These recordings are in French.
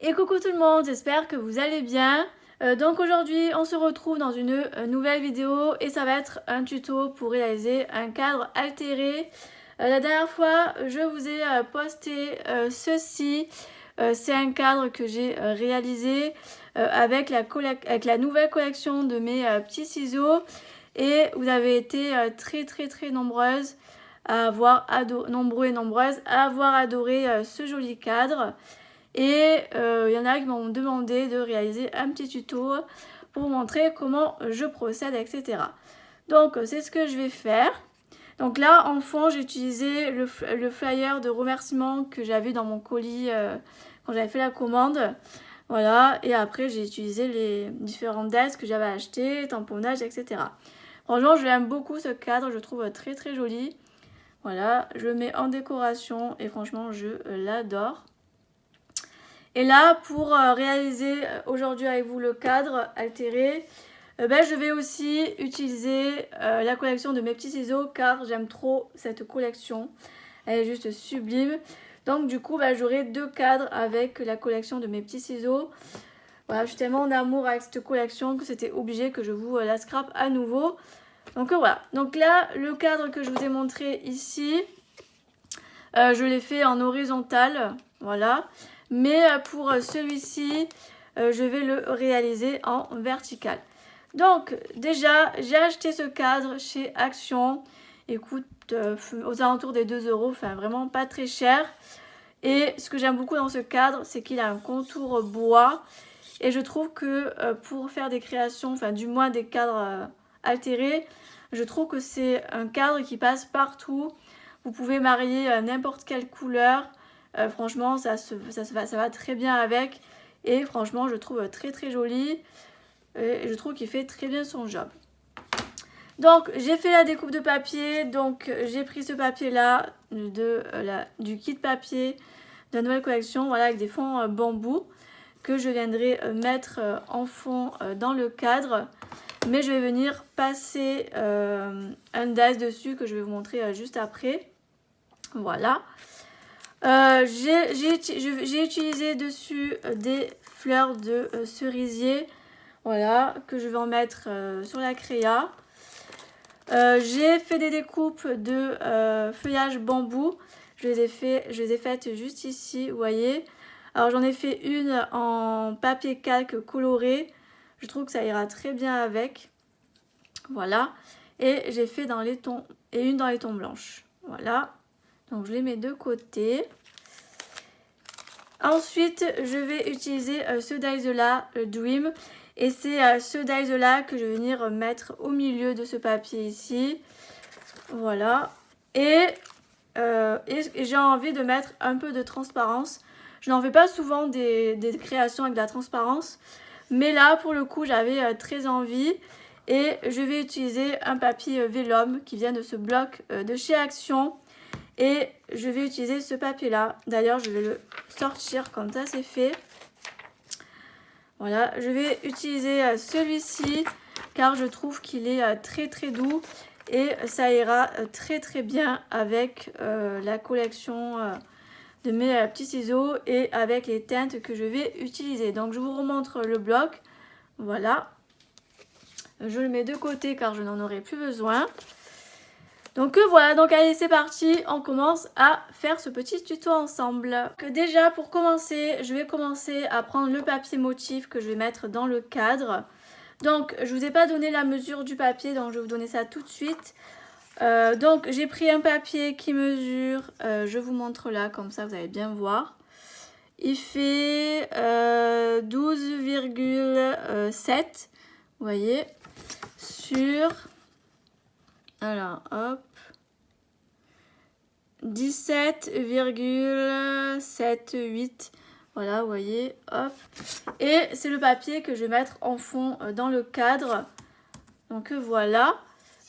Et coucou tout le monde, j'espère que vous allez bien. Donc aujourd'hui on se retrouve dans une nouvelle vidéo et ça va être un tuto pour réaliser un cadre altéré. La dernière fois je vous ai posté ceci, c'est un cadre que j'ai réalisé avec la nouvelle collection de mes petits ciseaux et vous avez été très nombreuses à avoir nombreuses à avoir adoré ce joli cadre. Et il y en a qui m'ont demandé de réaliser un petit tuto pour vous montrer comment je procède, etc. Donc c'est ce que je vais faire. Donc là en fond j'ai utilisé le flyer de remerciement que j'avais dans mon colis quand j'avais fait la commande. Voilà, et après j'ai utilisé les différentes dates que j'avais achetées, tamponnage, etc. Franchement je l'aime beaucoup ce cadre, je le trouve très joli. Voilà, je le mets en décoration et franchement je l'adore. Et là, pour réaliser aujourd'hui avec vous le cadre altéré, je vais aussi utiliser la collection de mes petits ciseaux car j'aime trop cette collection. Elle est juste sublime. Donc du coup, j'aurai deux cadres avec la collection de mes petits ciseaux. Voilà, je suis tellement en amour avec cette collection que c'était obligé que je vous la scrape à nouveau. Donc voilà. Donc là, le cadre que je vous ai montré ici, je l'ai fait en horizontal. Voilà. Mais pour celui-ci, je vais le réaliser en vertical. Donc déjà, j'ai acheté ce cadre chez Action. Il coûte aux alentours des 2 €, enfin vraiment pas très cher. Et ce que j'aime beaucoup dans ce cadre, c'est qu'il a un contour bois. Et je trouve que pour faire des créations, enfin du moins des cadres altérés, je trouve que c'est un cadre qui passe partout. Vous pouvez marier n'importe quelle couleur. Franchement, ça va très bien avec. Et franchement, je trouve très joli. Et je trouve qu'il fait très bien son job. Donc, j'ai fait la découpe de papier. Donc, j'ai pris ce papier-là du kit papier de la nouvelle collection. Voilà, avec des fonds bambou que je viendrai mettre en fond dans le cadre. Mais je vais venir passer un dies dessus que je vais vous montrer juste après. Voilà. J'ai utilisé dessus des fleurs de cerisier, voilà, que je vais en mettre sur la créa. J'ai fait des découpes de feuillage bambou. Je les ai faites juste ici, vous voyez. Alors j'en ai fait une en papier calque coloré. Je trouve que ça ira très bien avec. Voilà. Et j'ai fait dans les tons et une dans les tons blanches. Voilà. Donc je les mets de côté. Ensuite, je vais utiliser ce dies là, le Dream. Et c'est ce dies là que je vais venir mettre au milieu de ce papier ici. Voilà. Et j'ai envie de mettre un peu de transparence. Je n'en fais pas souvent des créations avec de la transparence. Mais là, pour le coup, j'avais très envie. Et je vais utiliser un papier vélum qui vient de ce bloc de chez Action. Et je vais utiliser ce papier là. D'ailleurs, je vais le sortir comme ça, c'est fait. Voilà, je vais utiliser celui-ci car je trouve qu'il est très doux. Et ça ira très bien avec la collection de mes petits ciseaux et avec les teintes que je vais utiliser. Donc, je vous remontre le bloc. Voilà. Je le mets de côté car je n'en aurai plus besoin. Donc voilà, donc allez c'est parti, on commence à faire ce petit tuto ensemble. Déjà pour commencer, je vais commencer à prendre le papier motif que je vais mettre dans le cadre. Donc je vous ai pas donné la mesure du papier, donc je vais vous donner ça tout de suite. Donc j'ai pris un papier qui mesure, je vous montre là, comme ça vous allez bien voir. Il fait 12,7, vous voyez, sur... Alors, hop. 17,78. Voilà, vous voyez, hop. Et c'est le papier que je vais mettre en fond dans le cadre. Donc voilà.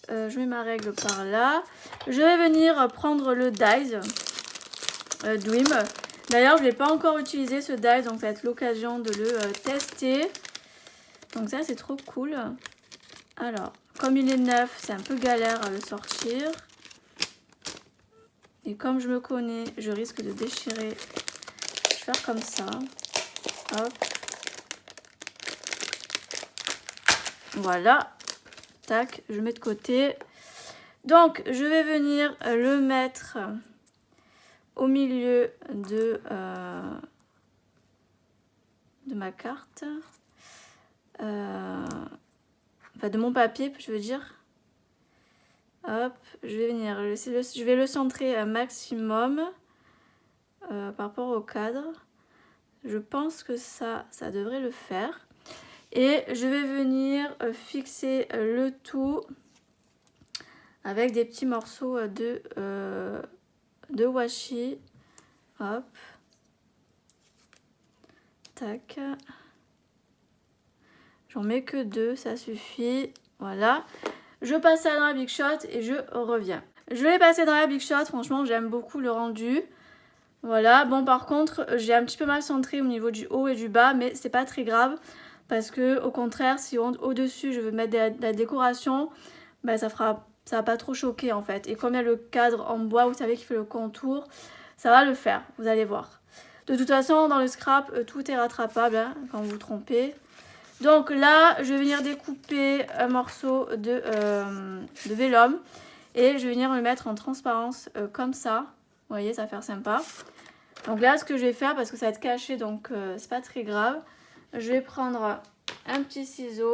Je mets ma règle par là. Je vais venir prendre le dies Dream. D'ailleurs, je ne l'ai pas encore utilisé ce dies, donc ça va être l'occasion de le tester. Donc ça, c'est trop cool. Alors, comme il est neuf, c'est un peu galère à le sortir. Et comme je me connais, je risque de déchirer. Je vais faire comme ça. Hop. Voilà. Tac, je mets de côté. Donc, je vais venir le mettre au milieu de ma carte. Enfin, de mon papier, je veux dire. Hop, je vais venir, je vais le centrer un maximum par rapport au cadre. Je pense que ça devrait le faire. Et je vais venir fixer le tout avec des petits morceaux de washi. Hop. Tac. J'en mets que 2, ça suffit. Voilà. Je passe ça dans la Big Shot et je reviens. Je l'ai passé dans la Big Shot. Franchement, j'aime beaucoup le rendu. Voilà. Bon, par contre, j'ai un petit peu mal centré au niveau du haut et du bas, mais c'est pas très grave. Parce que, au contraire, si au-dessus, je veux mettre de la décoration, ben, ça va pas trop choquer en fait. Et comme il y a le cadre en bois, vous savez, qui fait le contour, ça va le faire. Vous allez voir. De toute façon, dans le scrap, tout est rattrapable hein, quand vous vous trompez. Donc là, je vais venir découper un morceau de vélum et je vais venir le mettre en transparence comme ça. Vous voyez, ça va faire sympa. Donc là, ce que je vais faire, parce que ça va être caché, donc c'est pas très grave, je vais prendre un petit ciseau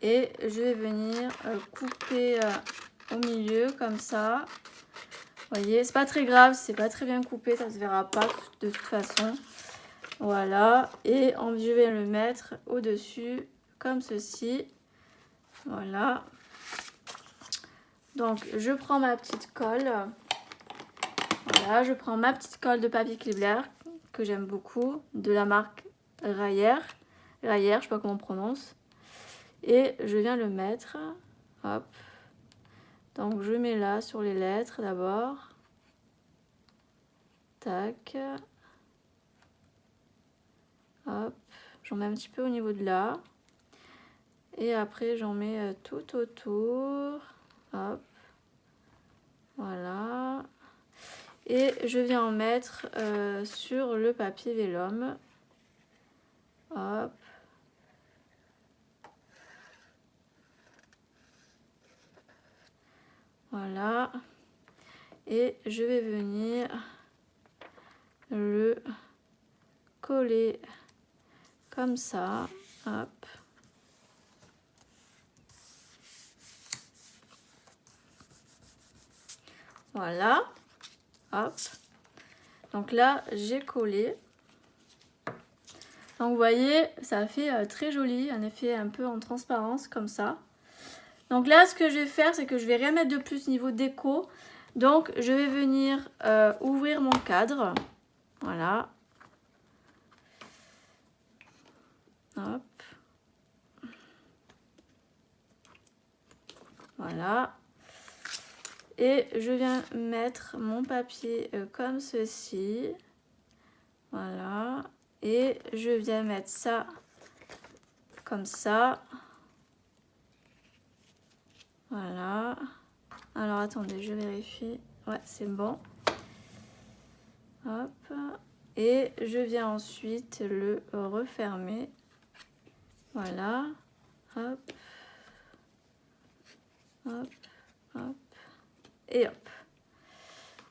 et je vais venir couper au milieu comme ça. Vous voyez, c'est pas très grave, c'est pas très bien coupé, ça se verra pas de toute façon. Voilà, et je vais le mettre au-dessus, comme ceci. Voilà. Donc, je prends ma petite colle. Voilà, je prends ma petite colle de papier Kleebler, que j'aime beaucoup, de la marque Rayer. Rayer, je sais pas comment on prononce. Et je viens le mettre. Hop. Donc, je mets là sur les lettres d'abord. Tac. Hop, j'en mets un petit peu au niveau de là. Et après, j'en mets tout autour. Hop. Voilà. Et je viens en mettre sur le papier vélum. Hop. Voilà. Et je vais venir le coller comme ça. Hop. Voilà. Hop. Donc là, j'ai collé. Donc vous voyez, ça fait très joli, un effet un peu en transparence comme ça. Donc là, ce que je vais faire, c'est que je vais rien mettre de plus niveau déco. Donc je vais venir ouvrir mon cadre. Voilà. Hop. Voilà. Et je viens mettre mon papier comme ceci. Voilà. Et je viens mettre ça comme ça. Voilà. Alors attendez, je vérifie. Ouais, c'est bon. Hop. Et je viens ensuite le refermer. Voilà. Hop. Hop. Hop. Et hop.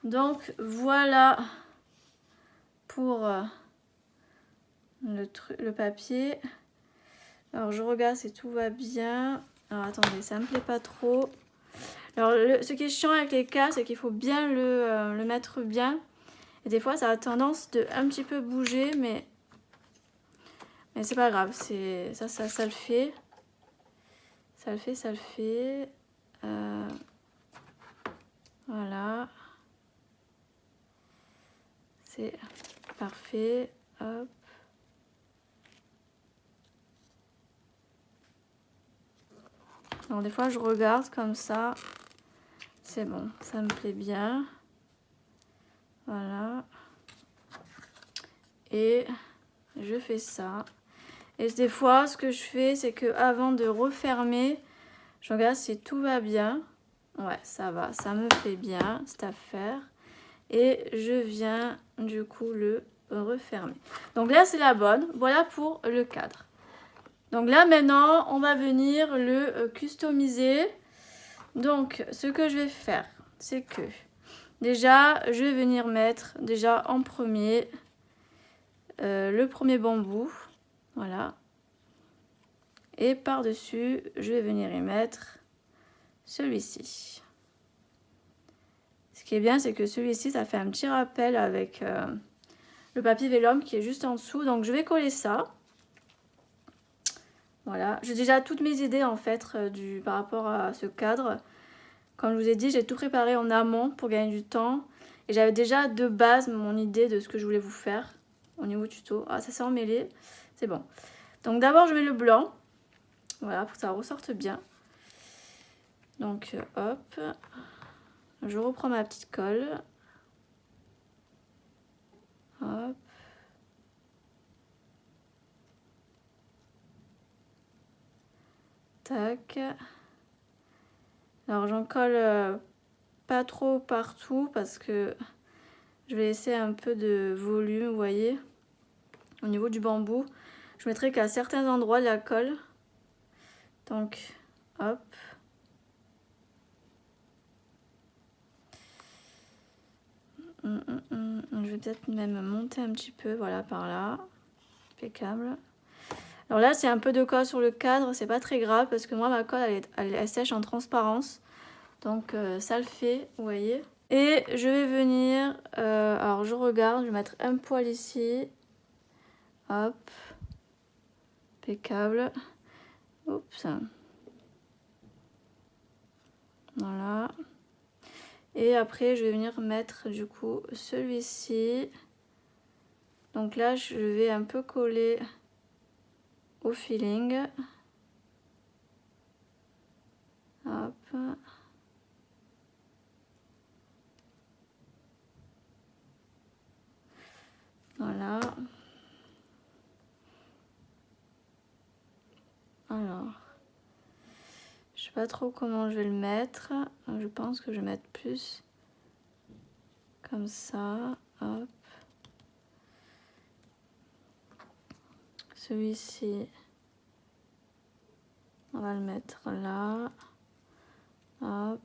Donc voilà pour le papier. Alors je regarde si tout va bien. Alors attendez, ça me plaît pas trop. Alors ce qui est chiant avec les cas, c'est qu'il faut bien le mettre bien. Et des fois ça a tendance de un petit peu bouger, mais c'est pas grave. Ça le fait. Ça le fait. Voilà. C'est parfait. Hop. Donc des fois je regarde comme ça. C'est bon, ça me plaît bien. Voilà. Et je fais ça. Et des fois, ce que je fais, c'est que avant de refermer, je regarde si tout va bien. Ouais, ça va, ça me fait bien cette affaire. Et je viens du coup le refermer. Donc là c'est la bonne, voilà pour le cadre. Donc là maintenant on va venir le customiser. Donc ce que je vais faire, c'est que déjà je vais venir mettre déjà en premier le premier bambou, voilà. Et par-dessus, je vais venir y mettre celui-ci. Ce qui est bien, c'est que celui-ci, ça fait un petit rappel avec le papier vélum qui est juste en dessous. Donc, je vais coller ça. Voilà. J'ai déjà toutes mes idées, en fait, par rapport à ce cadre. Comme je vous ai dit, j'ai tout préparé en amont pour gagner du temps. Et j'avais déjà de base mon idée de ce que je voulais vous faire au niveau tuto. Ah, ça s'est emmêlé. C'est bon. Donc, d'abord, je mets le blanc. Voilà, pour que ça ressorte bien. Donc, hop. Je reprends ma petite colle. Hop. Tac. Alors, j'en colle pas trop partout parce que je vais laisser un peu de volume, vous voyez. Au niveau du bambou, je mettrai qu'à certains endroits de la colle. Donc, hop. Je vais peut-être même monter un petit peu, voilà, par là. Impeccable. Alors là, c'est un peu de colle sur le cadre, c'est pas très grave parce que moi, ma colle, elle sèche en transparence. Donc, ça le fait, vous voyez. Et je vais venir, alors je regarde, je vais mettre un poil ici. Hop. Impeccable. Oups. Voilà. Et après, je vais venir mettre du coup celui-ci. Donc là, je vais un peu coller au feeling. Hop. Voilà. Alors, je sais pas trop comment je vais le mettre. Je pense que je vais mettre plus comme ça. Hop. Celui-ci, on va le mettre là. Hop.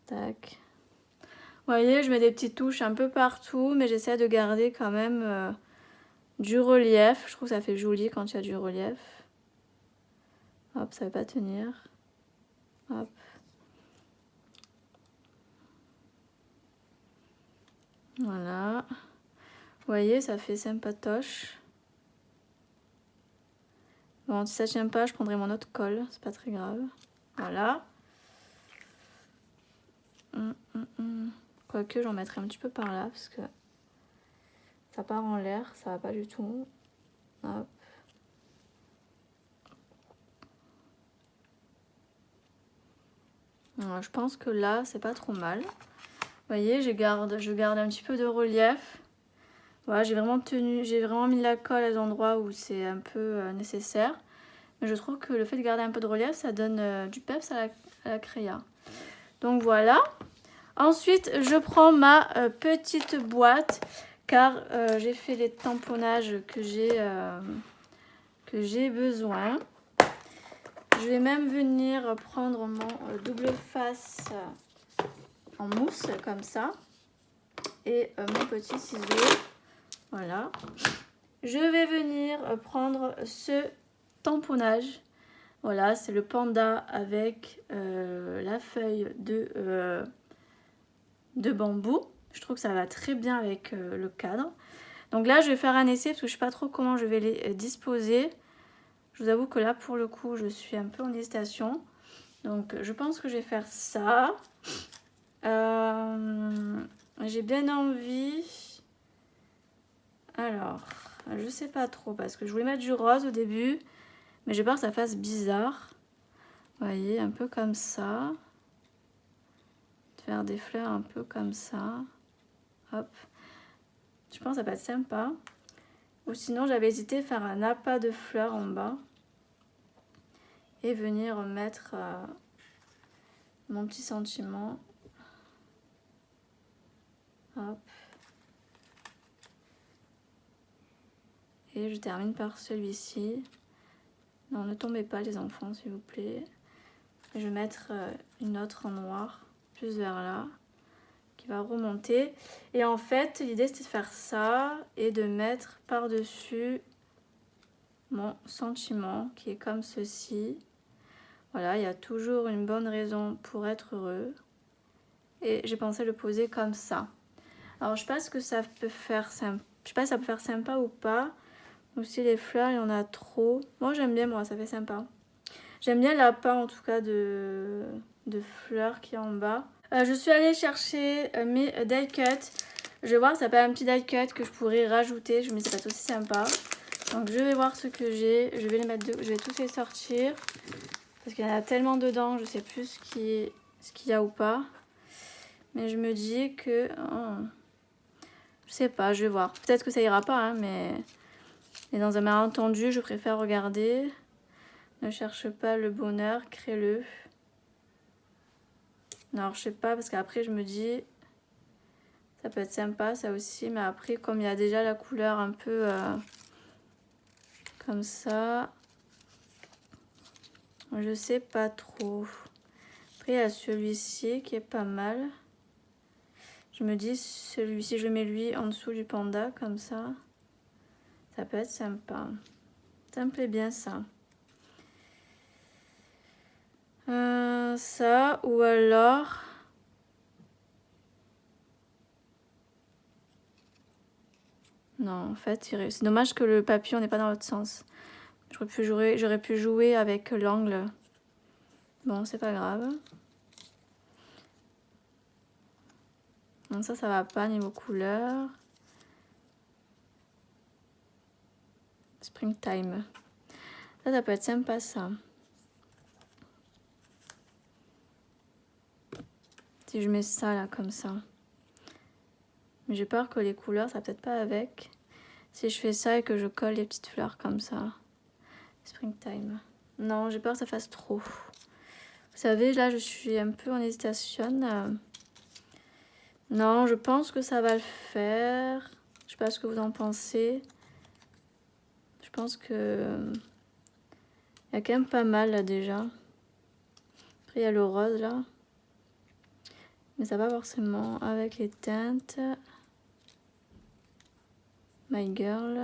Tac. Vous voyez, je mets des petites touches un peu partout, mais j'essaie de garder quand même du relief. Je trouve que ça fait joli quand il y a du relief. Hop, ça va pas tenir. Hop. Voilà. Vous voyez, ça fait sympatoche. Bon, si ça tient pas, je prendrai mon autre colle. C'est pas très grave. Voilà. Quoique, j'en mettrai un petit peu par là, parce que ça part en l'air. Ça va pas du tout. Hop. Alors, je pense que là, c'est pas trop mal. Vous voyez, je garde un petit peu de relief. Voilà, j'ai vraiment mis la colle à des endroits où c'est un peu nécessaire. Mais je trouve que le fait de garder un peu de relief, ça donne du peps à la créa. Donc voilà. Ensuite, je prends ma petite boîte car j'ai fait les tamponnages que j'ai besoin. Je vais même venir prendre mon double face en mousse comme ça et mon petit ciseau. Voilà. Je vais venir prendre ce tamponnage. Voilà, c'est le panda avec la feuille de bambou. Je trouve que ça va très bien avec le cadre. Donc là, je vais faire un essai parce que je ne sais pas trop comment je vais les disposer. Je vous avoue que là, pour le coup, je suis un peu en hésitation. Donc, je pense que je vais faire ça. J'ai bien envie. Alors, je sais pas trop parce que je voulais mettre du rose au début. Mais j'ai peur que ça fasse bizarre. Vous voyez, un peu comme ça. Faire des fleurs un peu comme ça. Hop. Je pense que ça va être sympa. Ou sinon j'avais hésité à faire un appât de fleurs en bas. Et venir mettre mon petit sentiment. Hop. Et je termine par celui-ci. Non, ne tombez pas les enfants s'il vous plaît. Et je vais mettre une autre en noir, plus vers là, qui va remonter. Et en fait, l'idée c'était de faire ça et de mettre par-dessus mon sentiment qui est comme ceci. Voilà, il y a toujours une bonne raison pour être heureux. Et j'ai pensé le poser comme ça. Alors je sais pas ce que ça peut faire sympa. Je sais pas si ça peut faire sympa ou pas. Ou si les fleurs, il y en a trop. Moi j'aime bien, moi, ça fait sympa. J'aime bien l'appât en tout cas de fleurs qui est en bas. Je suis allée chercher mes die cuts. Je vais voir si ça peut être un petit die cut que je pourrais rajouter. Je me dis ça peut être aussi sympa. Donc je vais voir ce que j'ai. Je vais les mettre, je vais tous les sortir. Parce qu'il y en a tellement dedans, je sais plus ce qu'il y a ou pas. Mais je me dis que... Oh, je sais pas, je vais voir. Peut-être que ça ira pas, hein, mais dans un malentendu, je préfère regarder. Ne cherche pas le bonheur, crée-le. Non, je sais pas, parce qu'après, je me dis... Ça peut être sympa, ça aussi. Mais après, comme il y a déjà la couleur un peu... comme ça... Je sais pas trop. Après, il y a celui-ci qui est pas mal. Je me dis, celui-ci, je mets lui en dessous du panda, comme ça. Ça peut être sympa. Ça me plaît bien, ça. Ça, ou alors... Non, en fait, c'est dommage que le papillon n'est pas dans l'autre sens. J'aurais pu jouer avec l'angle. Bon, c'est pas grave. Donc ça va pas niveau couleur. Springtime. Ça peut être sympa, ça. Si je mets ça, là, comme ça. Mais j'ai peur que les couleurs, ça peut-être pas avec. Si je fais ça et que je colle les petites fleurs comme ça. Springtime. Non, j'ai peur que ça fasse trop. Vous savez, là, je suis un peu en hésitation. Non, je pense que ça va le faire. Je sais pas ce que vous en pensez. Je pense que... Il y a quand même pas mal, là, déjà. Après, il y a le rose, là. Mais ça va forcément avec les teintes. My girl.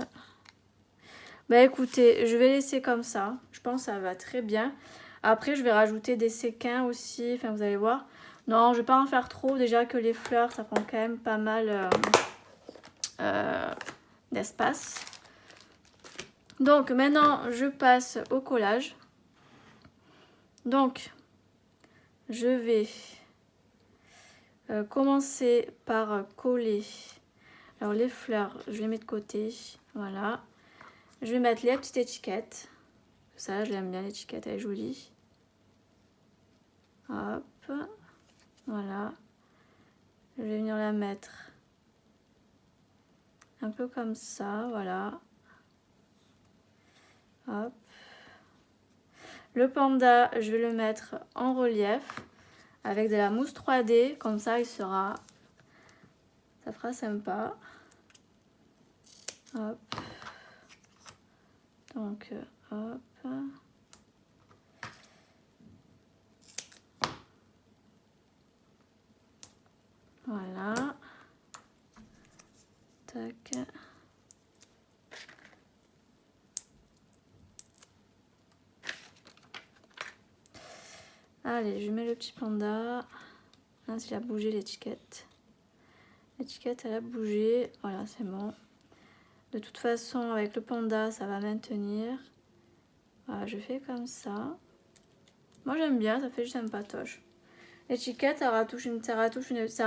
Bah écoutez, je vais laisser comme ça. Je pense que ça va très bien. Après, je vais rajouter des séquins aussi. Enfin, vous allez voir. Non, je vais pas en faire trop. Déjà que les fleurs, ça prend quand même pas mal d'espace. Donc, maintenant, je passe au collage. Donc, je vais commencer par coller. Alors, les fleurs, je les mets de côté. Voilà. Je vais mettre les petites étiquettes. Ça, je l'aime bien, l'étiquette, elle est jolie. Hop. Voilà. Je vais venir la mettre un peu comme ça, voilà. Hop. Le panda, je vais le mettre en relief avec de la mousse 3D. Comme ça, il sera... Ça fera sympa. Hop. Donc, hop. Voilà. Tac. Allez, je mets le petit panda. Là, il a bougé l'étiquette. L'étiquette, elle a bougé. Voilà, c'est bon. De toute façon, avec le panda, ça va maintenir. Voilà, je fais comme ça. Moi, j'aime bien, ça fait juste un patoche. L'étiquette, ça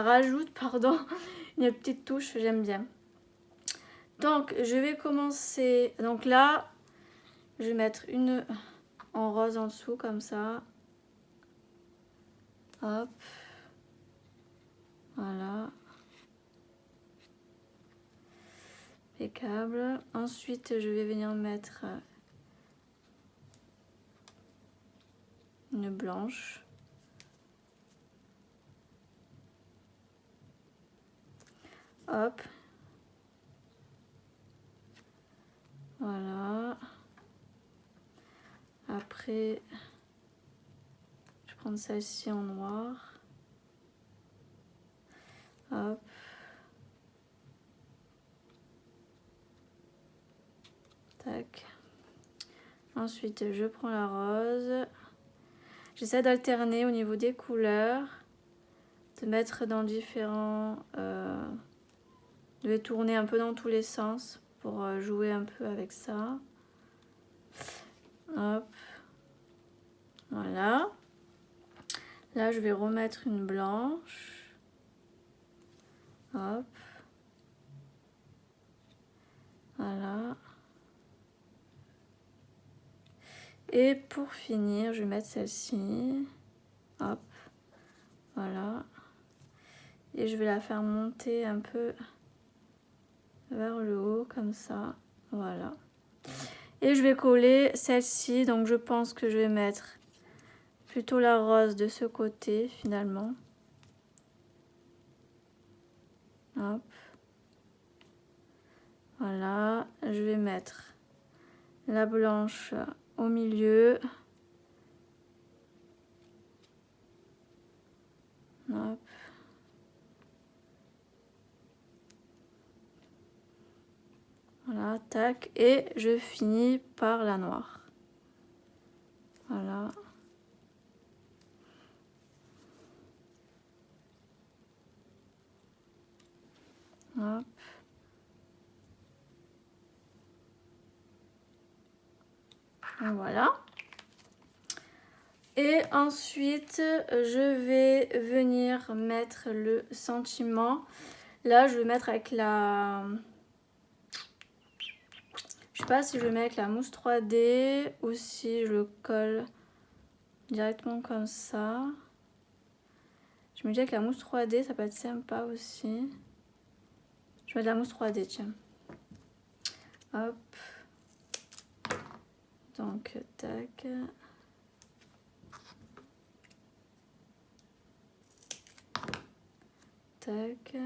rajoute, pardon, une petite touche, j'aime bien. Donc, je vais commencer. Donc là, je vais mettre une en rose en dessous, comme ça. Hop. Voilà. Impeccable. Ensuite, je vais venir mettre une blanche. Hop. Voilà. Après, je vais prendre celle-ci en noir. Hop. Tac. Ensuite, je prends la rose. J'essaie d'alterner au niveau des couleurs, de mettre dans différents... de les tourner un peu dans tous les sens pour jouer un peu avec ça. Hop. Voilà. Là, je vais remettre une blanche. Hop. Voilà. Et pour finir, je vais mettre celle-ci. Hop. Voilà. Et je vais la faire monter un peu vers le haut, comme ça. Voilà. Et je vais coller celle-ci. Donc, je pense que je vais mettre plutôt la rose de ce côté, finalement. Hop. Voilà. Je vais mettre la blanche au milieu. Hop. Voilà, tac. Et je finis par la noire. Voilà. Hop. Et voilà. Et ensuite, je vais venir mettre le sentiment. Là, je vais mettre avec la... Je sais pas si je le mets avec la mousse 3D ou si je le colle directement comme ça. Je me dis avec la mousse 3D, ça peut être sympa aussi. Je mets de la mousse 3D, tiens. Hop. Donc, tac. Tac.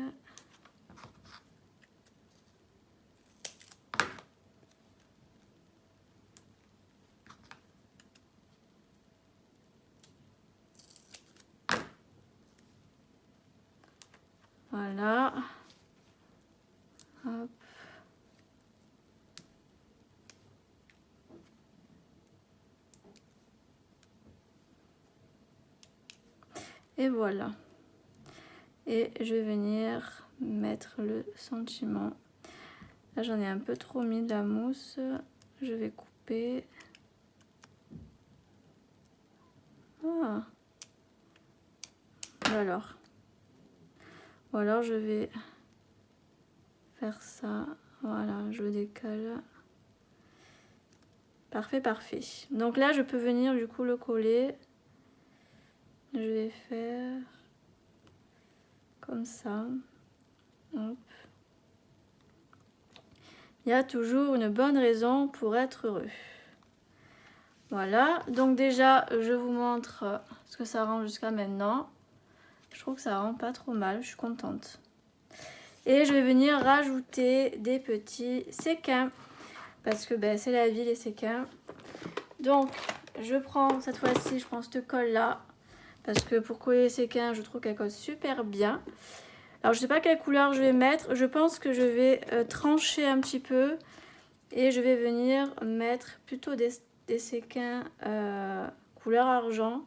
Voilà. Hop. Et voilà. Et je vais venir mettre le sentiment. Là, j'en ai un peu trop mis de la mousse. Je vais couper. Ah. Ou alors je vais faire ça. Voilà, je décale. Parfait, parfait. Donc là, je peux venir du coup le coller. Je vais faire comme ça. Hop. Il y a toujours une bonne raison pour être heureux. Voilà, donc déjà, je vous montre ce que ça rend jusqu'à maintenant. Je trouve que ça rend pas trop mal, je suis contente. Et je vais venir rajouter des petits séquins. Parce que ben, c'est la vie, les séquins. Donc, je prends cette fois-ci, je prends cette colle-là. Parce que pour coller les séquins, je trouve qu'elle colle super bien. Alors, je sais pas quelle couleur je vais mettre. Je pense que je vais trancher un petit peu. Et je vais venir mettre plutôt des séquins couleur argent.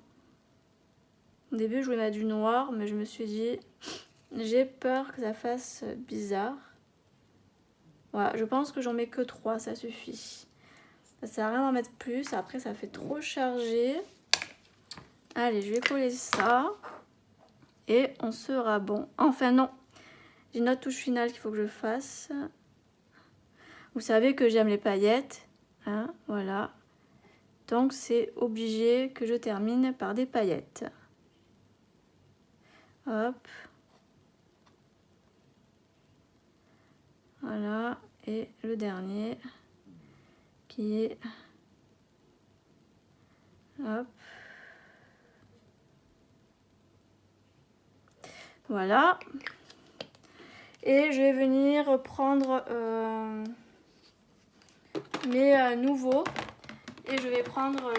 Au début, je voulais mettre du noir, mais je me suis dit, j'ai peur que ça fasse bizarre. Voilà, je pense que j'en mets que 3, ça suffit. Ça sert à rien d'en mettre plus, après ça fait trop chargé. Allez, je vais coller ça. Et on sera bon. Enfin non, j'ai une autre touche finale qu'il faut que je fasse. Vous savez que j'aime les paillettes. Hein, voilà. Donc c'est obligé que je termine par des paillettes. Hop. Voilà. Et le dernier qui est... Hop. Voilà. Et je vais venir prendre mes nouveaux. Et je vais prendre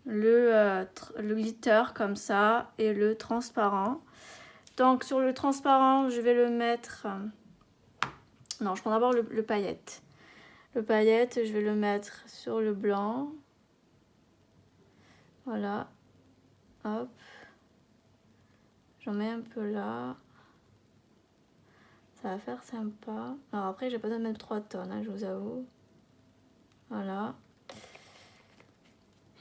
le glitter comme ça et le transparent. Donc sur le transparent, je vais le mettre... Non, je prends d'abord le paillette. Le paillette, je vais le mettre sur le blanc. Voilà. Hop. J'en mets un peu là. Ça va faire sympa. Alors après, j'ai pas besoin de mettre 3 tonnes, hein, je vous avoue. Voilà.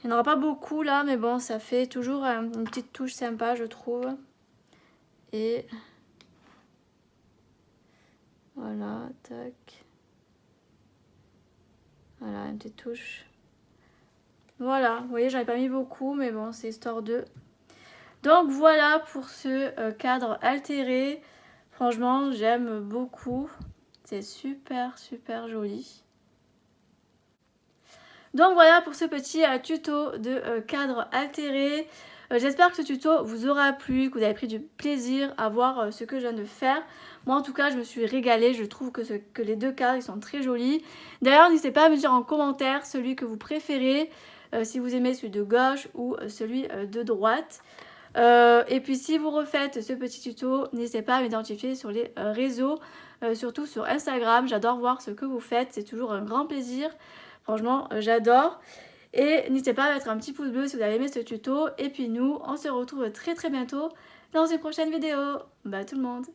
Il n'y en aura pas beaucoup là, mais bon, ça fait toujours une petite touche sympa, je trouve. Et voilà, tac. Voilà, une petite touche. Voilà, vous voyez, j'en ai pas mis beaucoup, mais bon, c'est histoire de... Donc voilà pour ce cadre altéré. Franchement, j'aime beaucoup. C'est super, super joli. Donc voilà pour ce petit tuto de cadre altéré. J'espère que ce tuto vous aura plu, que vous avez pris du plaisir à voir ce que je viens de faire. Moi en tout cas je me suis régalée, je trouve que les deux cadres ils sont très jolis. D'ailleurs n'hésitez pas à me dire en commentaire celui que vous préférez, si vous aimez celui de gauche ou celui de droite. Et puis si vous refaites ce petit tuto, n'hésitez pas à m'identifier sur les réseaux, surtout sur Instagram. J'adore voir ce que vous faites, c'est toujours un grand plaisir. Franchement, j'adore. Et n'hésitez pas à mettre un petit pouce bleu si vous avez aimé ce tuto. Et puis nous, on se retrouve très très bientôt dans une prochaine vidéo. Bye tout le monde!